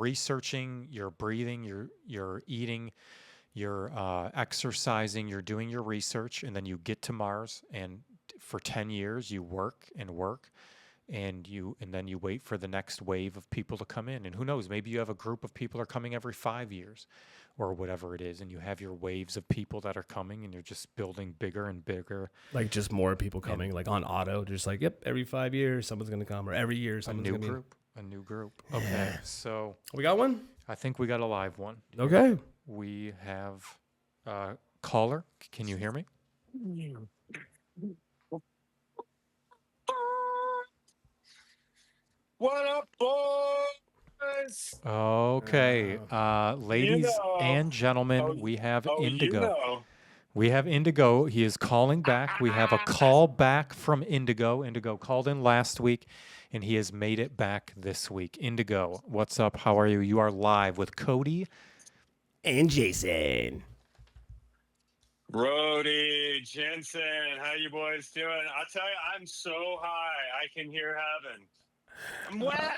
researching, you're breathing, you're eating, you're exercising, you're doing your research, and then you get to Mars, and for 10 years you work and work, and then you wait for the next wave of people to come in. And who knows, maybe you have a group of people are coming every 5 years or whatever it is, and you have your waves of people that are coming, and you're just building bigger and bigger. Like just more people coming, like on auto, just like, yep, every 5 years someone's going to come, or every year someone's going to be. A new group. Okay, so We got one? I think we got a live one. Okay. We have caller. Can you hear me? What up, boys? Okay, ladies and gentlemen, we have Indigo. We have Indigo. He is calling back. We have a call back from Indigo. Indigo called in last week, and he has made it back this week. Indigo, what's up? How are you? You are live with Cody and Jason. Brody, Jensen, how you boys doing? I'll tell you, I'm so high, I can hear heaven. I'm wet.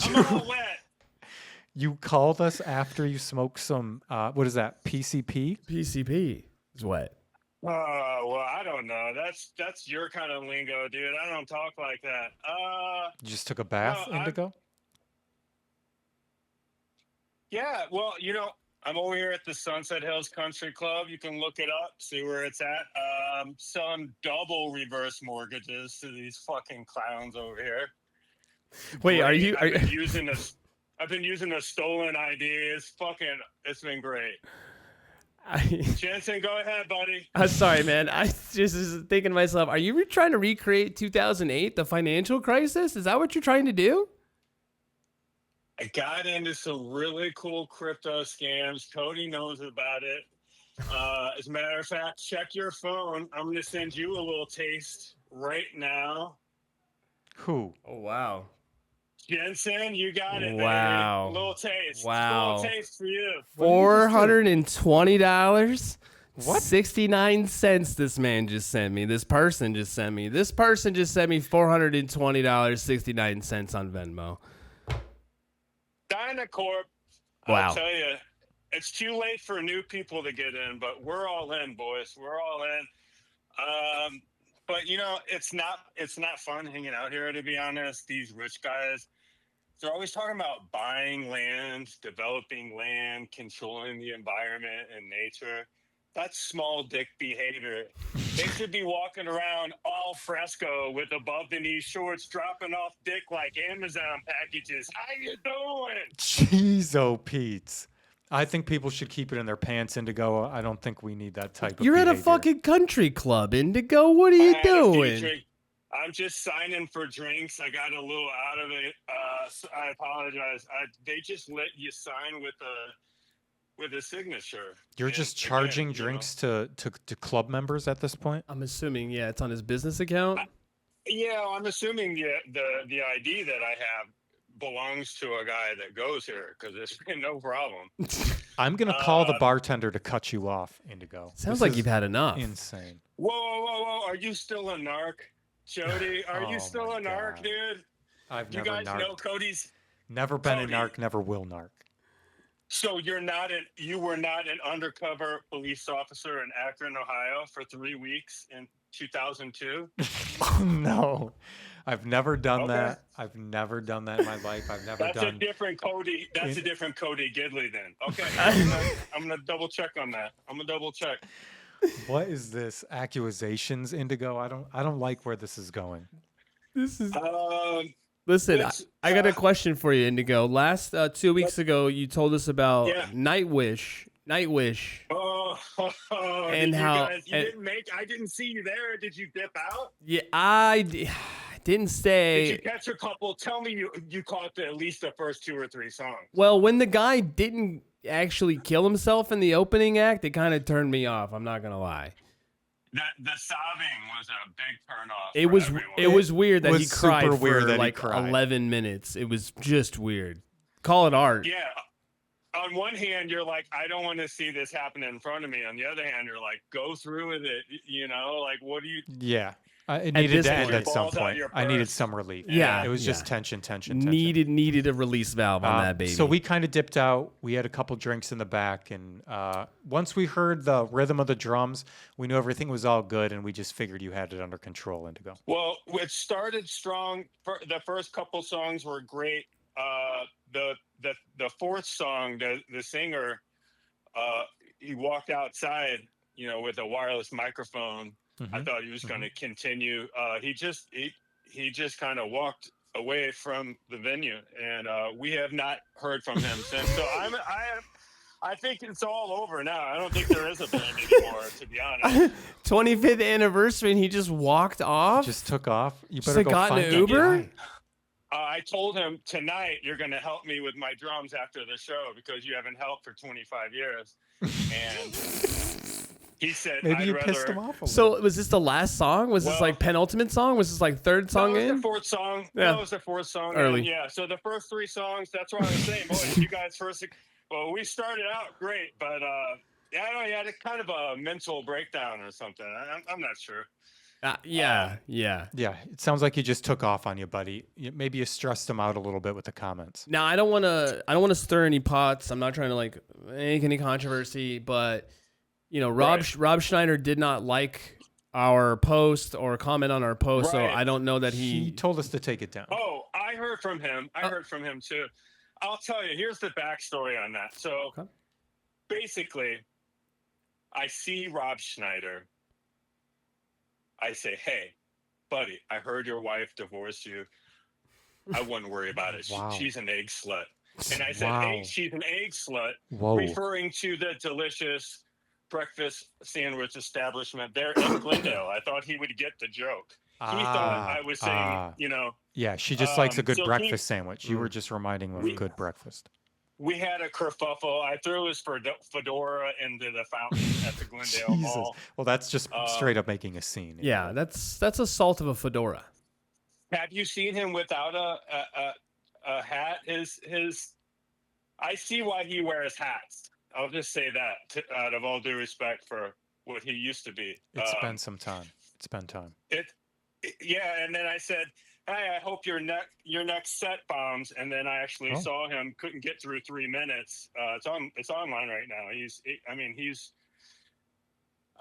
I'm all wet. You called us after you smoked some, what is that, PCP? PCP is wet. Oh, well, I don't know. That's your kind of lingo, dude. I don't talk like that. You just took a bath, no, Indigo? Yeah, well, I'm over here at the Sunset Hills Country Club. You can look it up, see where it's at. Selling double reverse mortgages to these fucking clowns over here. Wait, great. I've been using a stolen ID. It's been great. Jensen, go ahead, buddy. I'm sorry, man. I just was thinking to myself, are you trying to recreate 2008, the financial crisis? Is that what you're trying to do? I got into some really cool crypto scams. Cody knows about it. As a matter of fact, check your phone. I'm going to send you a little taste right now. Who? Oh, wow. Jensen, you got it, wow. baby. A little taste. Wow. A little taste for you. $420? What? 69 cents this man just sent me. This person just sent me $420, 69 cents on Venmo. Dynacorp, wow. I'll tell you, it's too late for new people to get in, but we're all in, boys. We're all in. But it's not fun hanging out here, to be honest. These rich guys, they're always talking about buying land, developing land, controlling the environment and nature. That's small dick behavior. They should be walking around all fresco with above the knee shorts, dropping off dick like Amazon packages. How you doing? Jeez, oh, Pete. I think people should keep it in their pants, Indigo. I don't think we need that type of You're behavior. at a fucking country club, Indigo. What are you doing? I'm just signing for drinks. I got a little out of it. I apologize. They just let you sign with a signature. You're just charging drinks to club members at this point? I'm assuming, yeah, it's on his business account. I'm assuming the ID that I have belongs to a guy that goes here because it's no problem. I'm gonna call the bartender to cut you off, Indigo. Sounds like you've had enough. Insane. Whoa! Are you still a narc, Jody? Are you still a narc, dude? You guys know Cody's never been a narc, never will narc. So you were not an undercover police officer in Akron, Ohio for 3 weeks in 2002? No, I've never done that. I've never done that in my life. That's a different Cody. That's a different Cody Gidley then. Okay, I'm gonna double check on that. What is this? Accusations, Indigo? I don't like where this is going. This is. Listen, I got a question for you, Indigo. Last 2 weeks ago, you told us about Nightwish. Oh, and how I didn't see you there. Did you dip out? Yeah, I didn't stay. Did you catch a couple? Tell me you caught at least the first 2 or 3 songs. Well, when the guy didn't actually kill himself in the opening act, it kind of turned me off. I'm not gonna lie. The sobbing was a big turnoff. It was weird that he cried for weird like 11 minutes. It was just weird. Call it art. Yeah. On one hand, you're like, I don't want to see this happen in front of me. On the other hand, you're like, go through with it. Like, what do you? Yeah. It needed to end point. at some Balls out point. your I needed purse. some relief. Yeah, It was yeah. just tension. Needed a release valve on that baby. So we kind of dipped out. We had a couple drinks in the back, and once we heard the rhythm of the drums, we knew everything was all good, and we just figured you had it under control, Indigo. Well, it started strong. The first couple songs were great. The fourth song, the singer, he walked outside, with a wireless microphone. I thought he was going to continue. He just kind of walked away from the venue, and we have not heard from him since. So I think it's all over now. I don't think there is a band anymore, to be honest. 25th anniversary, and he just walked off. Just took off. You Just better go got find an that Uber? guy. I told him tonight you're going to help me with my drums after the show because you haven't helped for 25 years. And he said, Maybe I'd you rather... pissed him off a little. So was this the last song? Was this like penultimate song? Was this like third song No, it was in? the fourth song. Yeah. No, it was the fourth song. Early. And yeah, so the first three songs, that's what I was saying. Boy, you guys first... Well, we started out great, but yeah, I know you had a kind of a mental breakdown or something. I'm not sure. Yeah. It sounds like he just took off on you, buddy. Maybe you stressed him out a little bit with the comments. Now I don't want to stir any pots. I'm not trying to like make any controversy, but Rob Schneider did not like our post or comment on our post, so I don't know that he told us to take it down. Oh, I heard from him. I heard from him too. I'll tell you. Here's the backstory on that. So basically, I see Rob Schneider. I say, hey, buddy, I heard your wife divorced you. I wouldn't worry about it. Wow. She's an egg slut. And I said, hey, she's an egg slut, referring to the delicious breakfast sandwich establishment there in Glendale. I thought he would get the joke. He thought I was saying, Yeah, she just likes a good breakfast sandwich. You were Mm. just reminding him of good breakfast. We had a kerfuffle. I threw his fedora into the fountain at the Glendale Mall. Well, that's just straight up making a scene. Yeah, that's assault of a fedora. Have you seen him without a hat? I see why he wears hats. I'll just say that out of all due respect for what he used to be. It's been some time. It's been time. Yeah, and then I said, hey, I hope your next set bombs. And then I actually saw him, couldn't get through 3 minutes. It's online right now.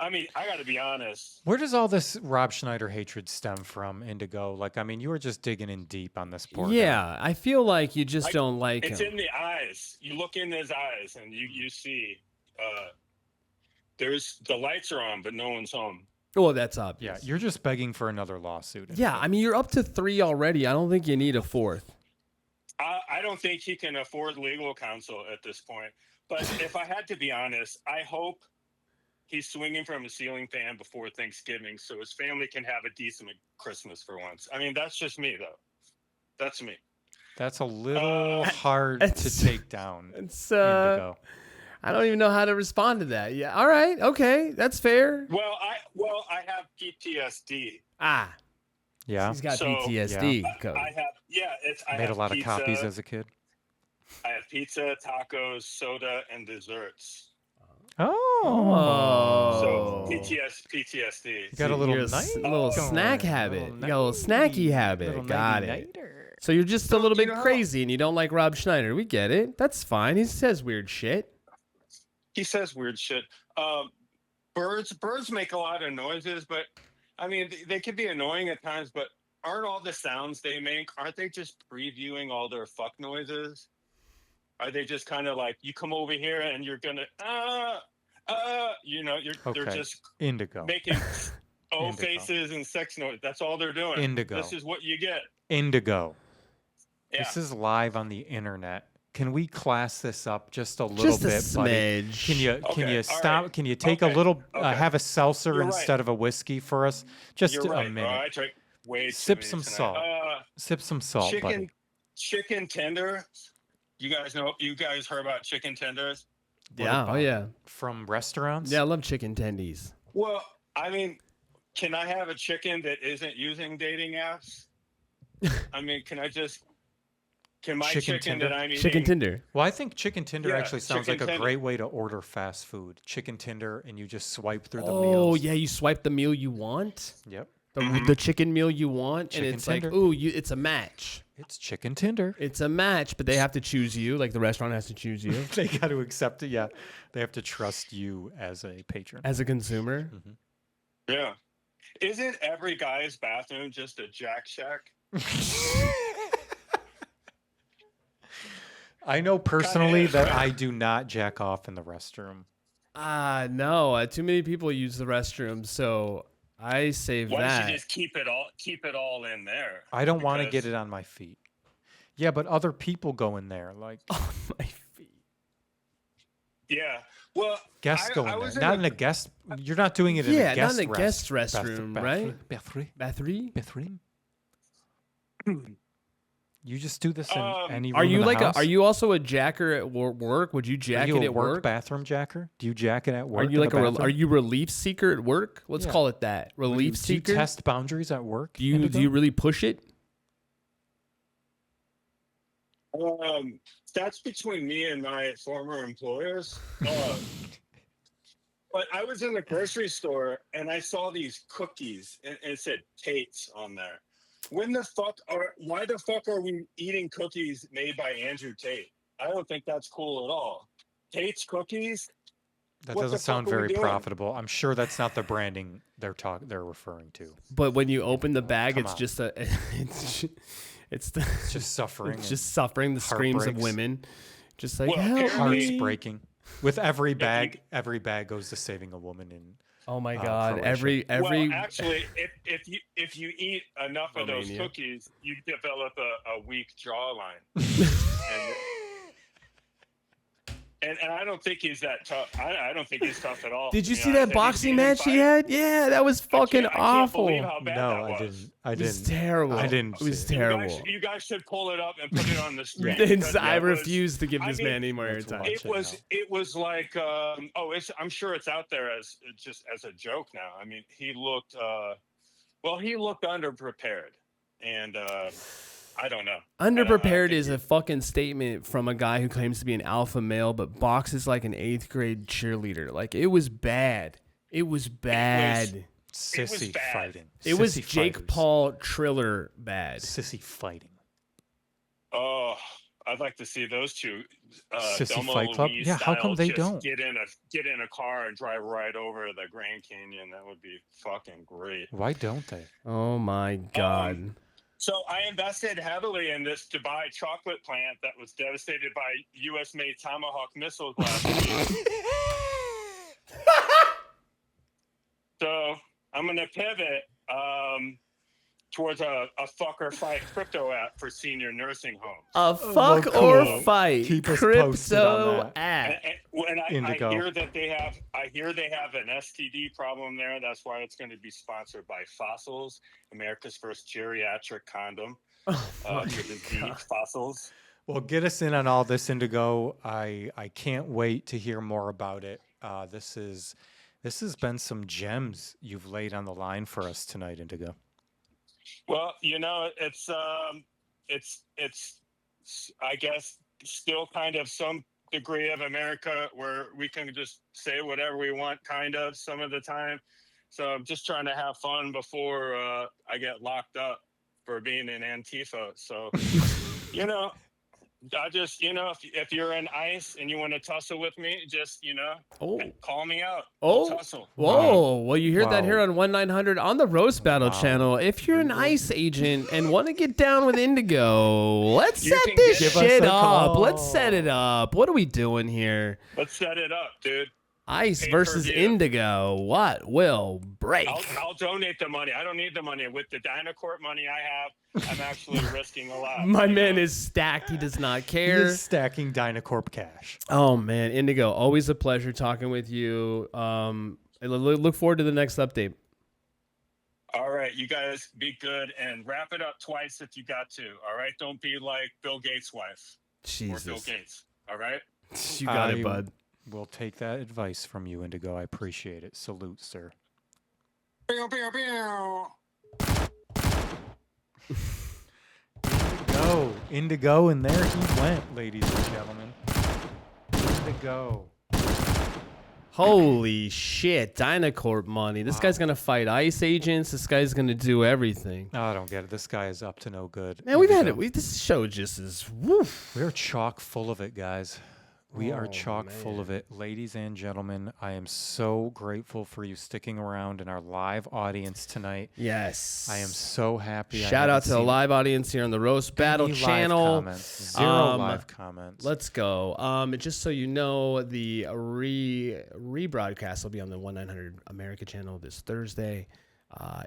I got to be honest. Where does all this Rob Schneider hatred stem from, Indigo? Like, I mean, you were just digging in deep on this poor guy. I feel like you just don't like It's him. in the eyes. You look in his eyes and you see there's the lights are on, but no one's home. Oh, that's obvious. Yeah, you're just begging for another lawsuit. Yeah, I mean, you're up to 3 already. I don't think you need a 4th. I don't think he can afford legal counsel at this point. But if I had to be honest, I hope he's swinging from a ceiling fan before Thanksgiving so his family can have a decent Christmas for once. I mean, that's just me, though. That's me. That's a little hard to take down. It's Indigo. I don't even know how to respond to that. Yeah. All right. Okay. That's fair. Well, I have PTSD. Yeah. He's got So, PTSD. I have. Yeah. I made have a lot pizza, of copies as a kid. I have pizza, tacos, soda, and desserts. Oh. So PTSD. You got a little little snack habit. You got a little snacky habit. Got it. So you're just a little bit crazy and you don't like Rob Schneider. We get it. That's fine. He says weird shit. He says weird shit. Birds make a lot of noises, but I mean, they can be annoying at times, but aren't all the sounds they make, aren't they just previewing all their fuck noises? Are they just kind of like, you come over here and you're going to, they're just Indigo. making faces and sex noise. That's all they're doing. Indigo. This is what you get. Indigo. Yeah. This is live on the internet. Can we class this up just a little bit, buddy? Smidge. Can you stop? Right. Can you take a little, have a seltzer You're instead of a whiskey for us? Just You're right. a minute. I drank way too Sip many some tonight. salt. Sip some salt, buddy. Chicken tender. You guys heard about chicken tenders? Yeah. Oh, yeah. From restaurants? Yeah, I love chicken tendies. Well, I mean, can I have a chicken that isn't using dating apps? I mean, can my chicken that I'm eating... Chicken tender. Well, I think chicken tender Yeah, actually sounds like chicken a tender. great way to order fast food. Chicken tender, and you just swipe through the Oh, meals. yeah. You swipe the meal you want. Yep. the chicken meal you want, and Chicken it's tender. like, ooh, it's a match. It's chicken tender. It's a match, but they have to choose you. Like the restaurant has to choose you They got to accept it. Yeah, they have to trust you as a patron. as a consumer. Mhm. Yeah. Isn't every guy's bathroom just a Jack Shack? I know personally is, that right? I do not jack off in the restroom. No, too many people use the restroom, so I save Why don't that. you just keep it all in there? I don't want to Because- get it on my feet. Yeah, but other people go in there. Like On my feet. Yeah. Well, guests go I in was there. in Not a- in a guest. You're not doing it in Yeah, a guest not in a guest restroom, right? Bathroom. Bathroom? You just do this in any room Are you in the like house? are you also a jacker at work? Would you Are jack you it a at work work? bathroom jacker? Do you jack it at work? Are you like in the are you relief seeker at work? Let's Yeah. call it that. bathroom? Relief Do you seeker. test boundaries at work? Do you Indigo? really push it? That's between me and my former employers. But I was in the grocery store and I saw these cookies and it said Tate's on there. Why the fuck are we eating cookies made by Andrew Tate? I don't think that's cool at all. Tate's cookies? That What doesn't the sound fuck are we very doing? profitable. I'm sure that's not the branding they're referring to. But when you open the bag, Come it's on. just a it's It's just suffering. it's and just suffering, the screams of heartbreaks. women. Just like Well, help apparently- hearts me. breaking. With every bag goes to saving a woman in. Oh my god! Croatia. Every Well, actually, if you eat enough of those Romania. cookies, you develop a weak jawline. and I don't think he's that tough. I don't think he's tough at all. Did you see know, that have you boxing seen him match he fight? had? Yeah, that was fucking I can't awful. believe how bad No, that I was. didn't. I It was didn't. terrible. I didn't It was see it. terrible. You guys should pull it up and put it on the screen. It's- because I it was- refuse to give I this mean, man any more let's airtime. watch It was like I'm sure it's out there as just as a joke now. I mean, he looked underprepared, and I don't know. Underprepared think is a fucking statement from a guy who claims to be an alpha male, but boxes like an 8th grade cheerleader. Like it was bad. It was bad. Sissy bad. fighting. It was Sissy Jake fighters. Paul Triller bad. Sissy fighting. Oh, I'd like to see those two. Sissy Thelma Fight Club? Louise Yeah, how come style they just don't? get in a car and drive right over the Grand Canyon? That would be fucking great. Why don't they? Oh my god. So I invested heavily in this Dubai chocolate plant that was devastated by U.S.-made Tomahawk missiles last week. So I'm going to pivot towards a fucker fight crypto app for senior nursing homes. A fuck or cool. fight Keep us posted on crypto that. app. And I Indigo. hear that they have an STD problem there. That's why it's going to be sponsored by Fossils, America's first geriatric condom. Oh my For disease, Fossils. Well, get us in on all this, Indigo. I can't wait to hear more about it. This has been some gems you've laid on the line for us tonight, Indigo. Well, it's I guess still kind of some degree of America where we can just say whatever we want kind of some of the time. So I'm just trying to have fun before I get locked up for being in Antifa. So, I just, if you're in ICE and you want to tussle with me, just, call me out. We'll tussle. Whoa. Well, you heard that Wow. here on 1-900 on the Roast Battle Wow. channel. If you're an ICE agent and want to get down with Indigo, let's You set can this give us shit a up. call. Let's set it up. What are we doing here? Let's set it up, dude. ICE Pay versus per view. Indigo. What will break? I'll donate the money. I don't need the money. With the Dynacorp money I have, I'm actually risking a lot. My man is stacked. He does not He care. is stacking Dynacorp cash. Oh man, Indigo, always a pleasure talking with you. Look forward to the next update. All right, you guys be good and wrap it up twice if you got to. All right, don't be like Bill Gates' wife or Bill Jesus, Gates. All right. you got I it, bud. We'll take that advice from you, Indigo. I appreciate it. Salute, sir. Indigo, and there he went, ladies and gentlemen. Indigo. Holy shit, Dynacorp money. This guy's gonna fight ICE agents. This guy's gonna do everything. No, I don't get it. This guy is up to no good. Man, we've had it. This show just is. Woof. We're chock full of it, guys. We are Oh, chock full of it. Ladies and gentlemen, I am so grateful for you sticking around in our live audience tonight. Yes. I am so happy. Shout out to the live audience here on the Roast Battle channel. Zero live comments. Let's go. Just so you know, the rebroadcast will be on the 1-900 America channel this Thursday.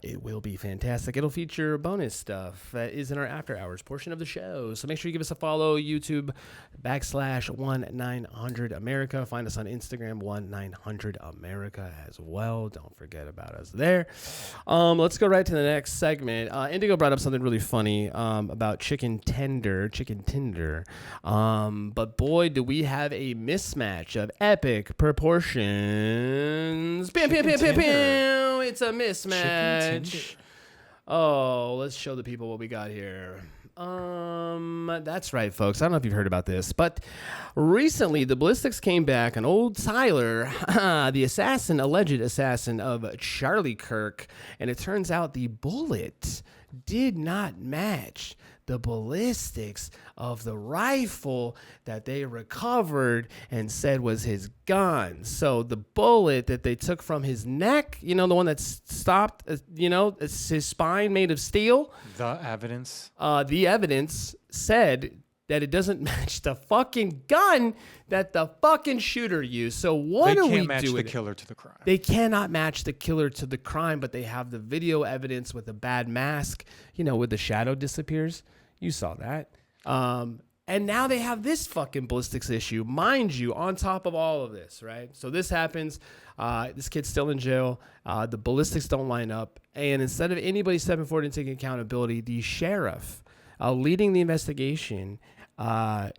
It will be fantastic. It'll feature bonus stuff that is in our after hours portion of the show. So make sure you give us a follow, YouTube /1900 America. Find us on Instagram, 1900 America as well. Don't forget about us there. Let's go right to the next segment. Indigo brought up something really funny about chicken tender. But boy, do we have a mismatch of epic proportions. Bam, bam, bam, bam, bam. It's a mismatch. Oh, let's show the people what we got here. That's right, folks. I don't know if you've heard about this, but recently the Ballistics came back on old Tyler, the alleged assassin of Charlie Kirk, and it turns out the bullet did not match the ballistics of the rifle that they recovered and said was his gun. So the bullet that they took from his neck, the one that stopped, it's his spine made of steel. The evidence said that it doesn't match the fucking gun that the fucking shooter used. So what do we do? They can't match the killer to the crime. They cannot match the killer to the crime, but they have the video evidence with a bad mask, where the shadow disappears. You saw that. And now they have this fucking ballistics issue, mind you, on top of all of this, right? So this happens. This kid's still in jail. The ballistics don't line up. And instead of anybody stepping forward and taking accountability, the sheriff leading the investigation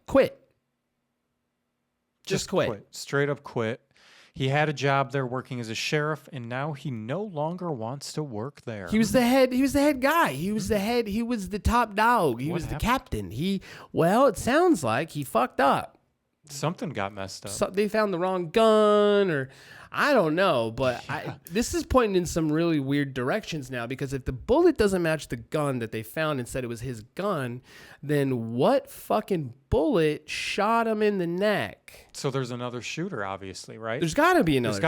quit. Just quit. Straight up quit. He had a job there working as a sheriff, and now he no longer wants to work there. He was the head guy. He was the top dog. He was the captain. It sounds like he fucked up. Something got messed up. So they found the wrong gun, or I don't know, but this is pointing in some really weird directions now, because if the bullet doesn't match the gun that they found and said it was his gun, then what fucking bullet shot him in the neck? So there's another shooter, obviously, right? There's got to be another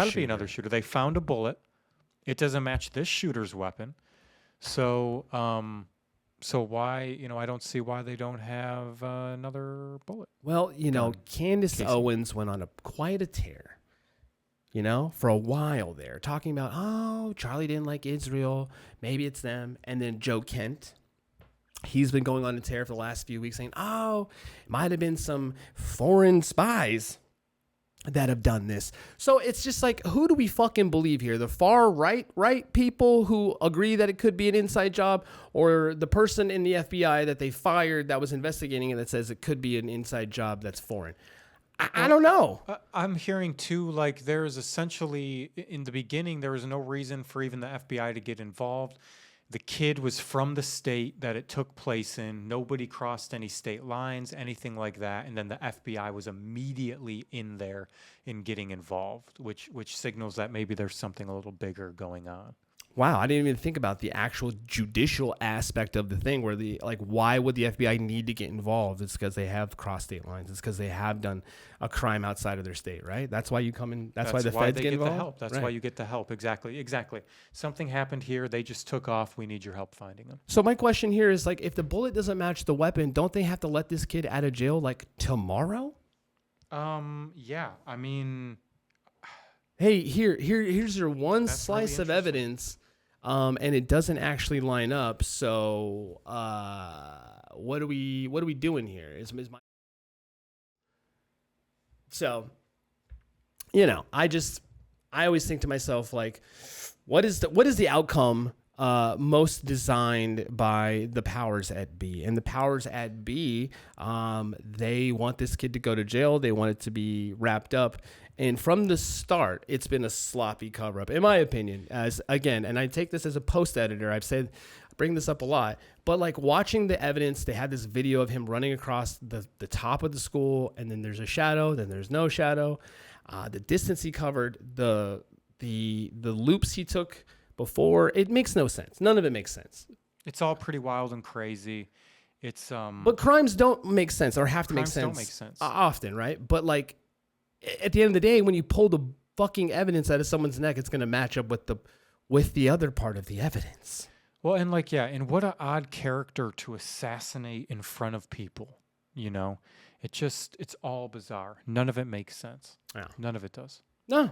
shooter. They found a bullet. It doesn't match this shooter's weapon. So why, I don't see why they don't have another bullet. Well, Candace Owens went on quite a tear. For a while there, talking about, Charlie didn't like Israel. Maybe it's them. And then Joe Kent, he's been going on a tear for the last few weeks saying, it might have been some foreign spies that have done this. So it's just like, who do we fucking believe here? The far right people who agree that it could be an inside job, or the person in the FBI that they fired that was investigating it that says it could be an inside job that's foreign? I don't know. I'm hearing too, like there's essentially, in the beginning, there was no reason for even the FBI to get involved. The kid was from the state that it took place in. Nobody crossed any state lines, anything like that. And then the FBI was immediately in there in getting involved, which signals that maybe there's something a little bigger going on. Wow, I didn't even think about the actual judicial aspect of the thing, where why would the FBI need to get involved? It's because they have crossed state lines. It's because they have done a crime outside of their state, right? That's why you come in. That's why the feds get involved. The help. That's why you get the help. Exactly. Something happened here. They just took off. We need your help finding them. So my question here is, if the bullet doesn't match the weapon, don't they have to let this kid out of jail tomorrow? Yeah. I mean, hey, here's your one slice really of evidence. And it doesn't actually line up. So, what are we doing here? So, I always think to myself, what is the outcome most designed by the powers at be? And the powers at be, they want this kid to go to jail. They want it to be wrapped up. And from the start, it's been a sloppy cover-up, in my opinion. And I take this as a post editor. I bring this up a lot. But watching the evidence, they had this video of him running across the top of the school, and then there's a shadow, then there's no shadow. the distance he covered, the loops he took before. It makes no sense. None of it makes sense. It's all pretty wild and crazy. It's But crimes don't make sense or have to make crimes sense. don't make sense. Often, right? But like at the end of the day, when you pull the fucking evidence out of someone's neck, it's going to match up with the other part of the evidence. Well, and like, yeah, and what an odd character to assassinate in front of people, you know? It's all bizarre. None of it makes sense. Yeah. None of it does. No.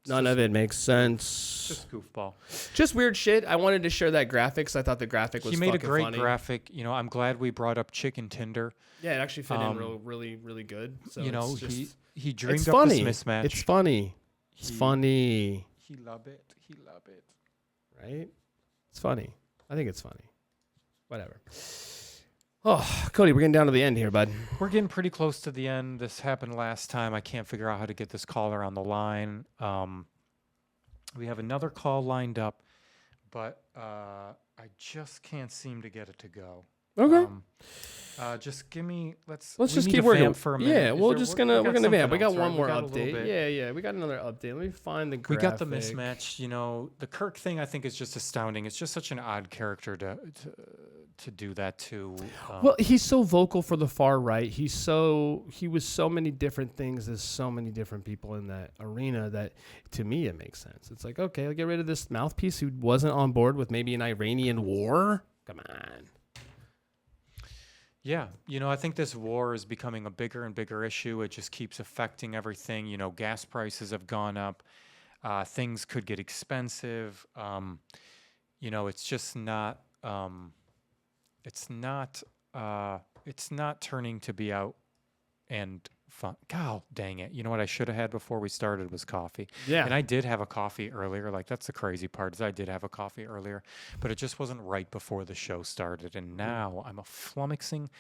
It's None just- of it makes sense. Just goofball. Just weird shit. I wanted to share that graphic 'cause I thought the graphic was He made a fucking great funny. graphic. You know, I'm glad we brought up Chicken Tinder. Yeah, it actually fit in really, really good. So You know, it's just, he dreamed it's up funny. this mismatch. It's funny. It's funny. He love it. He love it. Right? It's funny. I think it's funny. Whatever. Oh, Cody, we're getting down to the end here, bud. We're getting pretty close to the end. This happened last time. I can't figure out how to get this caller on the line. We have another call lined up, but I just can't seem to get it to go. Okay. Just give me. Let's Let's we just need keep to working. vamp for a minute. Yeah, Is we're there- just we gonna got we're gonna vamp. We got something else, one more right? We got a little update. bit. Yeah, we got another update. Let me find the We graphic. got the mismatch. You know, the Kirk thing. I think is just astounding. It's just such an odd character to do that to. Well, he's so vocal for the far right. He was so many different things. There's so many different people in that arena that, to me, it makes sense. It's like, okay, I'll get rid of this mouthpiece who wasn't on board with maybe an Iranian war. Come on. Yeah, you know, I think this war is becoming a bigger and bigger issue. It just keeps affecting everything. You know, gas prices have gone up. Things could get expensive. You know, it's just not. It's not turning to be out and fun. God dang it! You know what I should have had before we started was coffee. Yeah. And I did have a coffee earlier. Like, that's the crazy part, is I did have a coffee earlier, but it just wasn't right before the show started. And now I'm a flummoxing,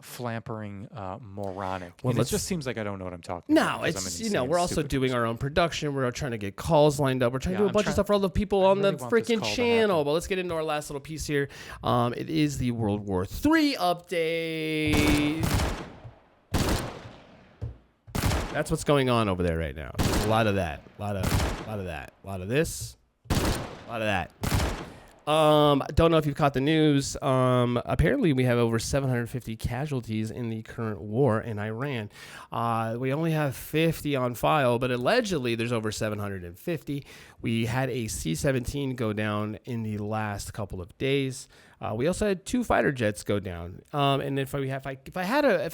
flampering, moronic. Well, And it let's- just seems like I don't know what I'm talking No, about. because I'm it's an you know insane, we're also stupid doing person. our own production. We're trying to get calls lined up. We're trying to Yeah, do a I'm bunch of trying- stuff for all the people I on the really want this freaking call to channel. happen. But let's get into our last little piece here. It is the World War III update. That's what's going on over there right now. There's a lot of that. A lot of that. A lot of this. A lot of that. Don't know if you've caught the news. Apparently we have over 750 casualties in the current war in Iran. We only have 50 on file, but allegedly there's over 750. We had a C-17 go down in the last couple of days. We also had 2 fighter jets go down. And if I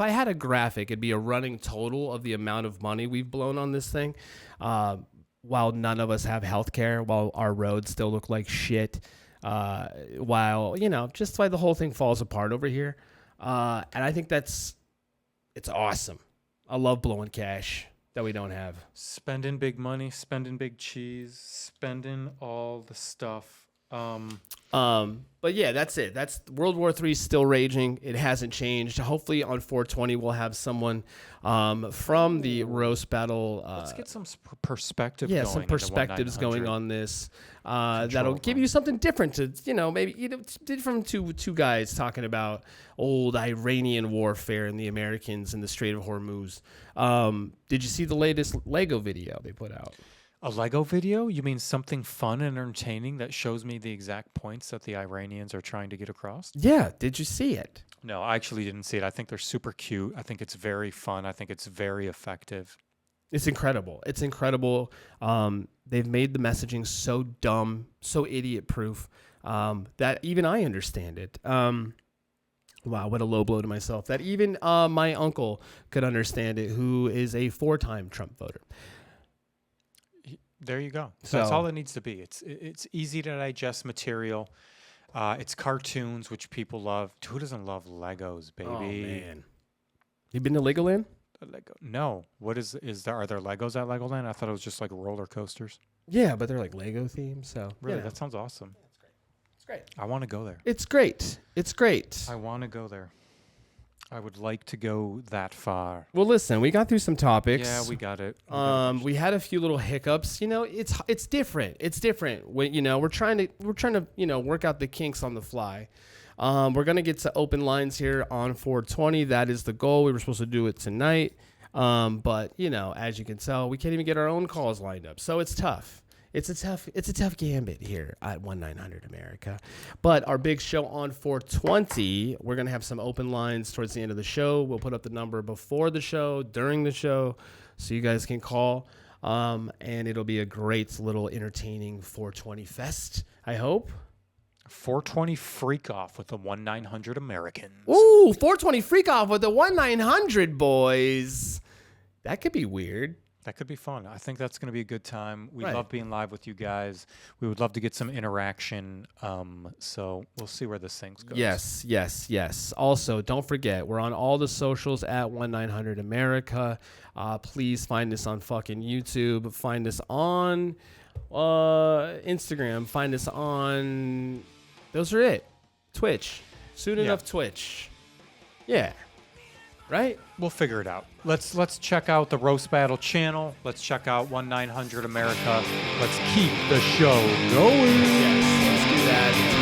had a graphic, it'd be a running total of the amount of money we've blown on this thing. While none of us have health care, while our roads still look like shit. While, you know, just why the whole thing falls apart over here. And I think it's awesome. I love blowing cash that we don't have. Spending big money, spending big cheese, spending all the stuff. But yeah, that's it. That's World War III still raging. It hasn't changed. Hopefully on 420 we'll have someone from the roast battle. Let's get some perspective. Yeah, going some into perspectives going 1900. on this. That'll give you something different to, you know, maybe it's different from two guys talking about old Iranian warfare and the Americans in the Strait of Hormuz. Did you see the latest Lego video they put out? A Lego video? You mean something fun and entertaining that shows me the exact points that the Iranians are trying to get across? Yeah, did you see it? No, I actually didn't see it. I think they're super cute. I think it's very fun. I think it's very effective. It's incredible. It's incredible. They've made the messaging so dumb, so idiot-proof that even I understand it. Wow, what a low blow to myself. That even my uncle could understand it, who is a 4-time Trump voter. There you go. So- That's all it needs to be. It's easy to digest material. It's cartoons, which people love. Who doesn't love Legos, baby? Oh, man. You been to Legoland? Lego. No. What is there? Are there Legos at Legoland? I thought it was just like roller coasters. Yeah, but they're like Lego themed, so. Really? you know. That sounds awesome. It's great. I want to go there. It's great. It's great. I want to go there. I would like to go that far. Well, listen, we got through some topics. Yeah, we got it. We had a few little hiccups. You know, it's different. It's different. When, we're trying to work out the kinks on the fly. We're gonna get to open lines here on 420. That is the goal. We were supposed to do it tonight. But you know, as you can tell, we can't even get our own calls lined up. So it's tough. It's a tough gambit here at 1-900 America. But our big show on 420, we're gonna have some open lines towards the end of the show. We'll put up the number before the show, during the show, so you guys can call. And it'll be a great little entertaining 420 fest, I hope. 420 freak off with the 1-900 Americans. Ooh, 420 freak off with the 1-900 boys. That could be weird. That could be fun. I think that's going to be a good time. We Right. love being live with you guys. We would love to get some interaction. So we'll see where this thing goes. Yes. Also, don't forget, we're on all the socials at 1-900 America. Please find us on fucking YouTube. Find us on Instagram. Find us on... Those are it. Twitch. Soon enough, Twitch. Yeah. Right? We'll figure it out. Let's check out the Roast Battle channel. Let's check out 1-900 America. Let's keep the show going. Yes, let's do that.